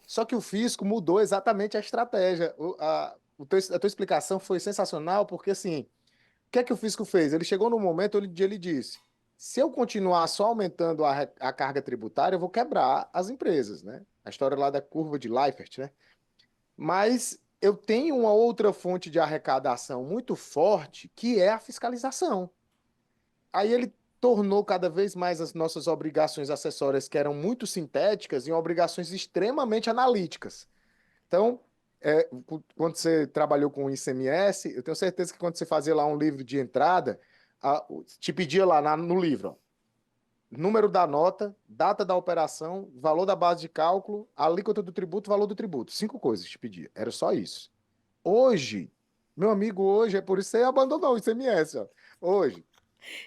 Só que o fisco mudou exatamente a estratégia. A tua explicação foi sensacional, porque assim, o que é que o fisco fez? Ele chegou no momento onde ele disse: se eu continuar só aumentando a carga tributária, eu vou quebrar as empresas, né? A história lá da curva de Leifert, né? Mas eu tenho uma outra fonte de arrecadação muito forte, que é a fiscalização. Aí ele tornou cada vez mais as nossas obrigações acessórias, que eram muito sintéticas, em obrigações extremamente analíticas. Então, quando você trabalhou com o ICMS, eu tenho certeza que quando você fazia lá um livro de entrada, te pedia lá no livro, ó, número da nota, data da operação, valor da base de cálculo, alíquota do tributo, valor do tributo. Cinco coisas te pedia. Era só isso. Hoje, meu amigo, hoje, é por isso que você abandonou o ICMS, ó. Hoje.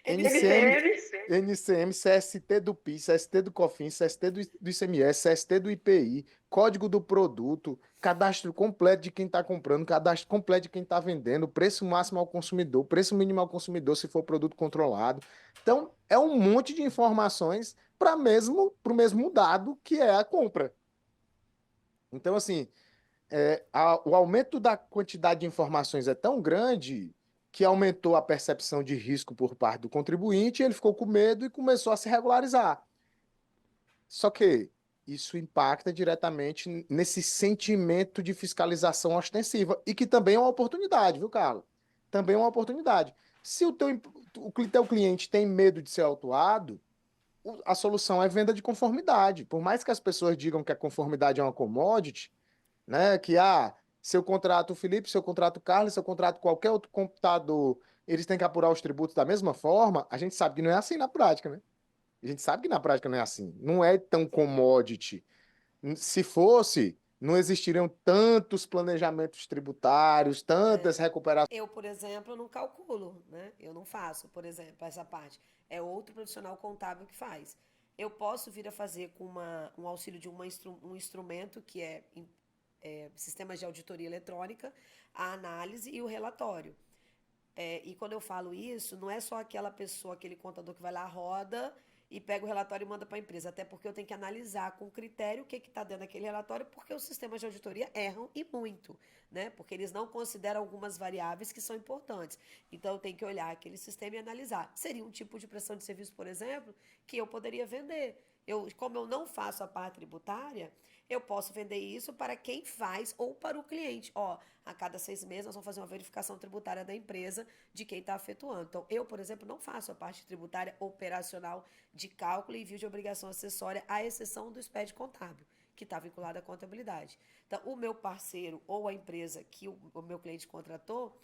NCM, NCM, NCM, CST do PIS, CST do COFINS, CST do ICMS, CST do IPI, código do produto, cadastro completo de quem está comprando, cadastro completo de quem está vendendo, preço máximo ao consumidor, preço mínimo ao consumidor se for produto controlado. Então, é um monte de informações para o mesmo dado que é a compra. Então, assim, o aumento da quantidade de informações é tão grande que aumentou a percepção de risco por parte do contribuinte, ele ficou com medo e começou a se regularizar. Só que isso impacta diretamente nesse sentimento de fiscalização ostensiva e que também é uma oportunidade, viu, Carlos? Também é uma oportunidade. Se o teu cliente tem medo de ser autuado, a solução é venda de conformidade. Por mais que as pessoas digam que a conformidade é uma commodity, né? Que se eu contrato o Felipe, se eu contrato o Carlos, se eu contrato qualquer outro computador, eles têm que apurar os tributos da mesma forma, a gente sabe que não é assim na prática, né? A gente sabe que na prática não é assim. Não é tão commodity. Se fosse, não existiriam tantos planejamentos tributários, tantas recuperações. eu, por exemplo, não calculo, né? Eu não faço, por exemplo, essa parte. É outro profissional contábil que faz. Eu posso vir a fazer com um auxílio de um instrumento que é sistemas de auditoria eletrônica, a análise e o relatório. E quando eu falo isso, não é só aquela pessoa, aquele contador que vai lá, roda e pega o relatório e manda para a empresa. Até porque eu tenho que analisar com critério o que está dentro daquele relatório, porque os sistemas de auditoria erram e muito, né? Porque eles não consideram algumas variáveis que são importantes. Então eu tenho que olhar aquele sistema e analisar. Seria um tipo de prestação de serviço, por exemplo, que eu poderia vender. Como eu não faço a parte tributária, eu posso vender isso para quem faz ou para o cliente. Ó, a cada 6 meses nós vamos fazer uma verificação tributária da empresa de quem está efetuando. Então, eu, por exemplo, não faço a parte tributária operacional de cálculo e envio de obrigação acessória, à exceção do SPED contábil, que está vinculado à contabilidade. Então, o meu parceiro ou a empresa que o meu cliente contratou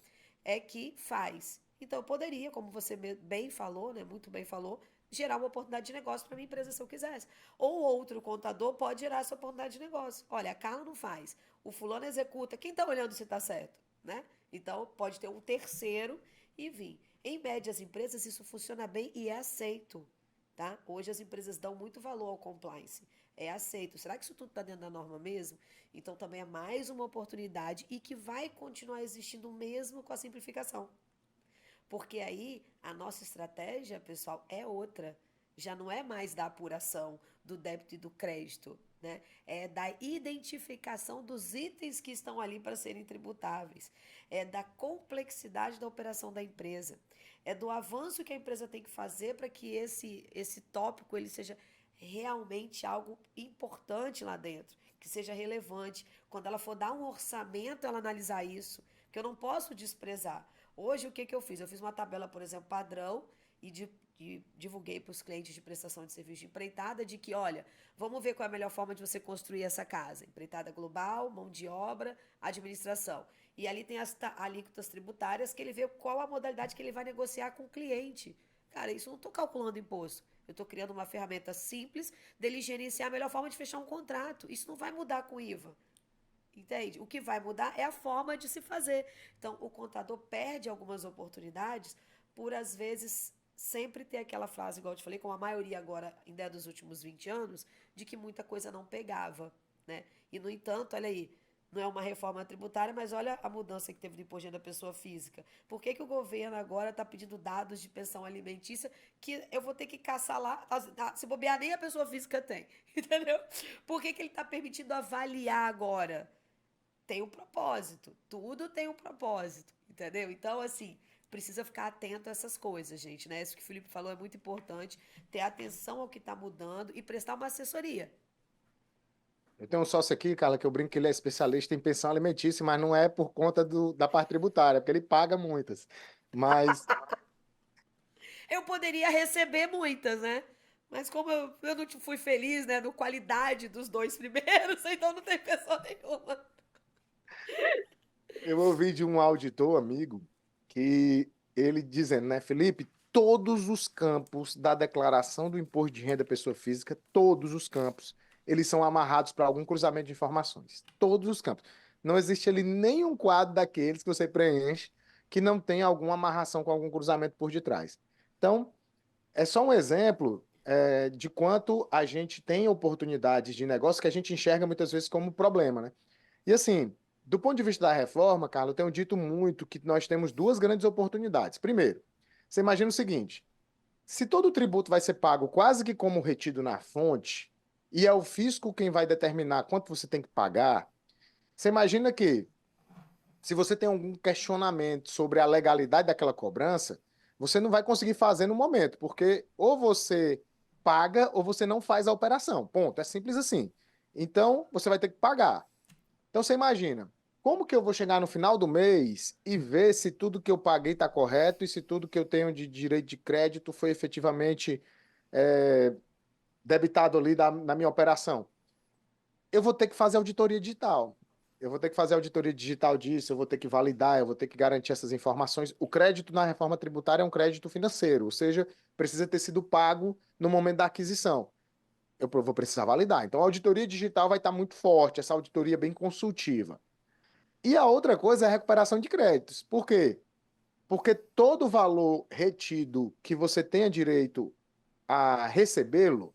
é que faz. Então, eu poderia, como você bem falou, né, muito bem falou, gerar uma oportunidade de negócio para minha empresa se eu quisesse. Ou outro contador pode gerar essa oportunidade de negócio. Olha, a Carla não faz, o fulano executa, quem está olhando se está certo, né? Então, pode ter um terceiro e vir. Em média, as empresas, isso funciona bem e é aceito, tá? Hoje as empresas dão muito valor ao compliance. É aceito. Será que isso tudo está dentro da norma mesmo? Então, também é mais uma oportunidade e que vai continuar existindo mesmo com a simplificação. Porque aí a nossa estratégia, pessoal, é outra. Já não é mais da apuração do débito e do crédito, né? É da identificação dos itens que estão ali para serem tributáveis. É da complexidade da operação da empresa. É do avanço que a empresa tem que fazer para que esse tópico ele seja realmente algo importante lá dentro, que seja relevante. Quando ela for dar um orçamento, ela analisar isso, que eu não posso desprezar. Hoje, o que, que eu fiz? Eu fiz uma tabela, por exemplo, padrão e divulguei para os clientes de prestação de serviço de empreitada de que, olha, vamos ver qual é a melhor forma de você construir essa casa. Empreitada global, mão de obra, administração. E ali tem as alíquotas tributárias que ele vê qual a modalidade que ele vai negociar com o cliente. Cara, isso eu não estou calculando imposto. Eu estou criando uma ferramenta simples dele gerenciar a melhor forma de fechar um contrato. Isso não vai mudar com o IVA. Entende? O que vai mudar é a forma de se fazer. Então, o contador perde algumas oportunidades por, às vezes, sempre ter aquela frase, igual eu te falei, como a maioria agora, ainda é dos últimos 20 anos, de que muita coisa não pegava, né? E, no entanto, olha aí, não é uma reforma tributária, mas olha a mudança que teve no imposto da pessoa física. Por que, que o governo agora está pedindo dados de pensão alimentícia que eu vou ter que caçar lá, se bobear nem a pessoa física tem, entendeu? Por que, que ele está permitindo avaliar agora? Tem um propósito. Tudo tem um propósito, entendeu? Então, assim, precisa ficar atento a essas coisas, gente, né? Isso que o Felipe falou é muito importante, ter atenção ao que está mudando e prestar uma assessoria. Eu tenho um sócio aqui, Carla, que eu brinco que ele é especialista em pensão alimentícia, mas não é por conta da parte tributária, porque ele paga muitas. Mas Eu poderia receber muitas, né? Mas como eu não fui feliz, né, no qualidade dos dois primeiros, então não tem pessoa nenhuma. eu ouvi de um auditor amigo que ele dizendo, né, Felipe, todos os campos da declaração do imposto de renda pessoa física, todos os campos, eles são amarrados para algum cruzamento de informações. Todos os campos. Não existe ali nenhum quadro daqueles que você preenche que não tenha alguma amarração com algum cruzamento por detrás. Então, é só um exemplo de quanto a gente tem oportunidades de negócio que a gente enxerga muitas vezes como problema, né? E assim, do ponto de vista da reforma, Carlos, eu tenho dito muito que nós temos duas grandes oportunidades. Primeiro, você imagina o seguinte: se todo o tributo vai ser pago quase que como retido na fonte, e é o fisco quem vai determinar quanto você tem que pagar, você imagina que, se você tem algum questionamento sobre a legalidade daquela cobrança, você não vai conseguir fazer no momento, porque ou você paga ou você não faz a operação. Ponto. É simples assim. Então, você vai ter que pagar. Então, você imagina, como que eu vou chegar no final do mês e ver se tudo que eu paguei está correto e se tudo que eu tenho de direito de crédito foi efetivamente é, debitado ali na minha operação? Eu vou ter que fazer auditoria digital. Eu vou ter que fazer auditoria digital disso, eu vou ter que validar, eu vou ter que garantir essas informações. O crédito na reforma tributária é um crédito financeiro, ou seja, precisa ter sido pago no momento da aquisição. Eu vou precisar validar. Então, a auditoria digital vai estar muito forte, essa auditoria bem consultiva. E a outra coisa é a recuperação de créditos. Por quê? Porque todo valor retido que você tenha direito a recebê-lo,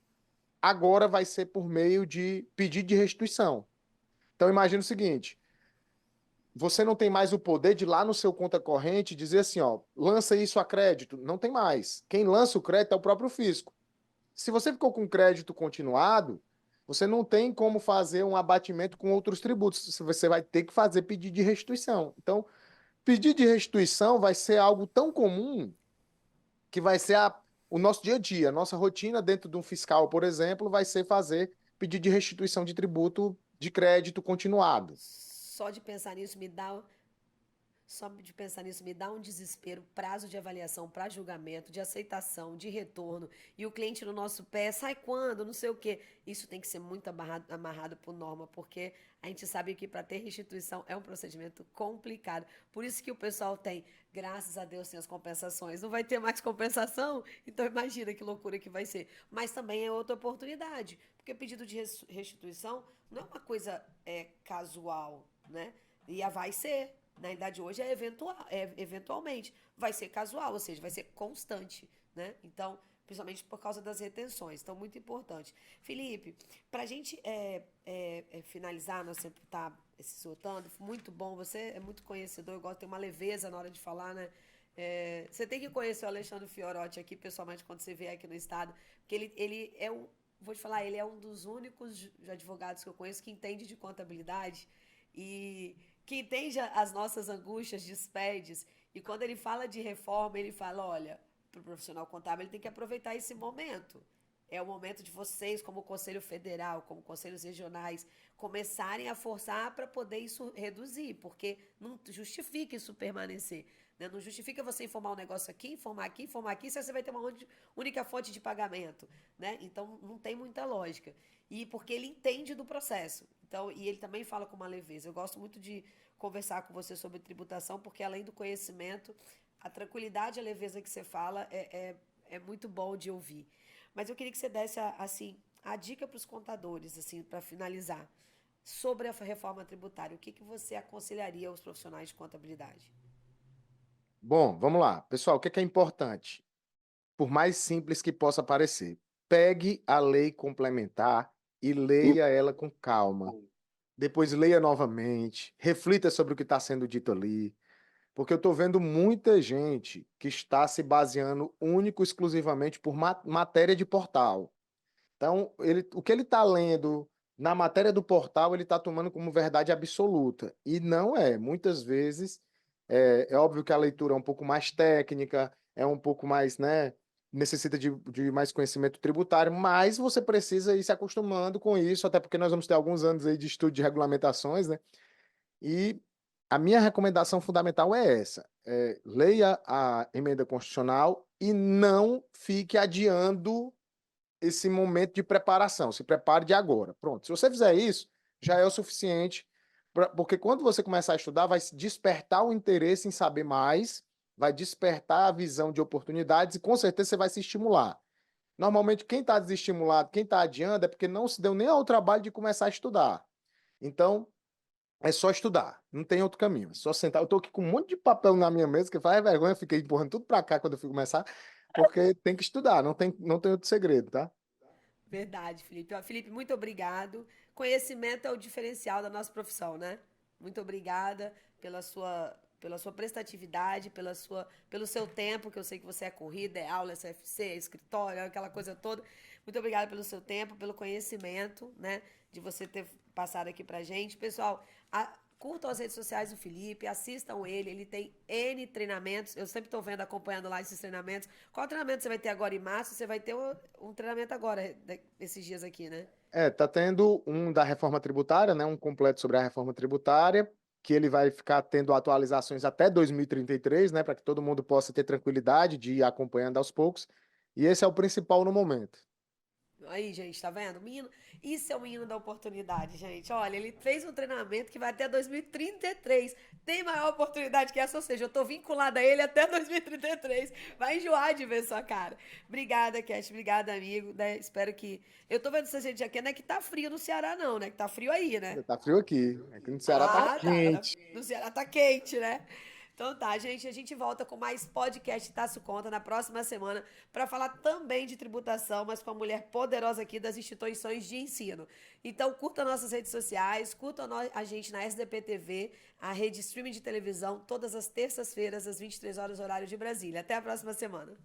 agora vai ser por meio de pedido de restituição. Então, imagina o seguinte: você não tem mais o poder de ir lá no seu conta corrente dizer assim, ó, lança isso a crédito. Não tem mais. Quem lança o crédito é o próprio fisco. Se você ficou com crédito continuado, você não tem como fazer um abatimento com outros tributos. Você vai ter que fazer pedido de restituição. Então, pedir de restituição vai ser algo tão comum que vai ser o nosso dia a dia. A nossa rotina dentro de um fiscal, por exemplo, vai ser fazer pedido de restituição de tributo de crédito continuado. Só de pensar nisso me dá Só de pensar nisso me dá um desespero, prazo de avaliação para julgamento, de aceitação, de retorno, e o cliente no nosso pé, sai quando, não sei o quê. Isso tem que ser muito amarrado por norma, porque a gente sabe que para ter restituição é um procedimento complicado. Por isso que o pessoal tem, graças a Deus, tem as compensações. Não vai ter mais compensação? Então imagina que loucura que vai ser. Mas também é outra oportunidade, porque pedido de restituição não é uma coisa casual, né? E vai ser. Na idade hoje eventualmente, vai ser casual, ou seja, vai ser constante, né? Então, principalmente por causa das retenções, então muito importante. Felipe, para a gente finalizar, nós sempre tá se soltando, muito bom, você é muito conhecedor, eu gosto de ter uma leveza na hora de falar, né? Você tem que conhecer o Alexandre Fiorotti aqui pessoalmente quando você vier aqui no estado, porque ele é um, vou te falar, ele é um dos únicos advogados que eu conheço que entende de contabilidade e que entende as nossas angústias, despedes. E quando ele fala de reforma, ele fala: olha, para o profissional contábil, ele tem que aproveitar esse momento. É o momento de vocês, como Conselho Federal, como conselhos regionais, começarem a forçar para poder isso reduzir, porque não justifica isso permanecer. Né? Não justifica você informar um negócio aqui, informar aqui, se você vai ter uma única fonte de pagamento. Né? Então, não tem muita lógica. E porque ele entende do processo. Então, e ele também fala com uma leveza. Eu gosto muito de conversar com você sobre tributação, porque além do conhecimento, a tranquilidade e a leveza que você fala é muito bom de ouvir. Mas eu queria que você desse, assim, a dica para os contadores, assim, para finalizar, sobre a reforma tributária. O que você aconselharia aos profissionais de contabilidade? Bom, vamos lá. Pessoal, o que é importante? Por mais simples que possa parecer, pegue a lei complementar e leia ela com calma. Depois leia novamente, reflita sobre o que está sendo dito ali, porque eu estou vendo muita gente que está se baseando único e exclusivamente por matéria de portal. Então, o que ele está lendo na matéria do portal, ele está tomando como verdade absoluta. E não é. Muitas vezes, é óbvio que a leitura é um pouco mais técnica, é um pouco mais, né? Necessita de mais conhecimento tributário, mas você precisa ir se acostumando com isso, até porque nós vamos ter alguns anos aí de estudo de regulamentações, né? E a minha recomendação fundamental é essa: leia a emenda constitucional e não fique adiando esse momento de preparação. Se prepare de agora. Pronto. Se você fizer isso, já é o suficiente, porque quando você começar a estudar, vai despertar o interesse em saber mais, vai despertar a visão de oportunidades e com certeza você vai se estimular. Normalmente, quem está desestimulado, quem está adiando, é porque não se deu nem ao trabalho de começar a estudar. Então, é só estudar, não tem outro caminho. É só sentar. Eu estou aqui com um monte de papel na minha mesa, que faz vergonha, eu fiquei empurrando tudo para cá quando eu fui começar. porque tem que estudar, não tem outro segredo, tá? Verdade, Felipe. Ó, Felipe, muito obrigado. Conhecimento é o diferencial da nossa profissão, né? Muito obrigada pela sua prestatividade, pelo seu tempo, que eu sei que você é corrida, é aula, é CFC, é escritório, é aquela coisa toda. Muito obrigada pelo seu tempo, pelo conhecimento, né? De você ter passado aqui pra gente. Pessoal, curtam as redes sociais do Felipe, assistam ele tem N treinamentos. Eu sempre estou vendo, acompanhando lá esses treinamentos. Qual treinamento você vai ter agora em março? Você vai ter um treinamento agora, esses dias aqui, né? Tá tendo um da reforma tributária, né? Um completo sobre a reforma tributária, que ele vai ficar tendo atualizações até 2033, né? Para que todo mundo possa ter tranquilidade de ir acompanhando aos poucos. E esse é o principal no momento. Aí, gente, tá vendo? Menino, isso é o menino da oportunidade, gente. Olha, ele fez um treinamento que vai até 2033. Tem maior oportunidade que essa, ou seja, eu tô vinculada a ele até 2033. Vai enjoar de ver sua cara. Obrigada, Cat. Obrigada, amigo. Né? Espero que. Eu tô vendo essa gente aqui, não é que tá frio no Ceará, não, né? Que tá frio aí, né? Tá frio aqui. Aqui no Ceará tá Ah, tá. quente. No Ceará tá quente, né? Então tá, gente, a gente volta com mais podcast Taço Conta na próxima semana para falar também de tributação, mas com a mulher poderosa aqui das instituições de ensino. Então curta nossas redes sociais, curta a gente na SDP TV, a rede streaming de televisão, todas as terças-feiras às 23 horas horário de Brasília. Até a próxima semana.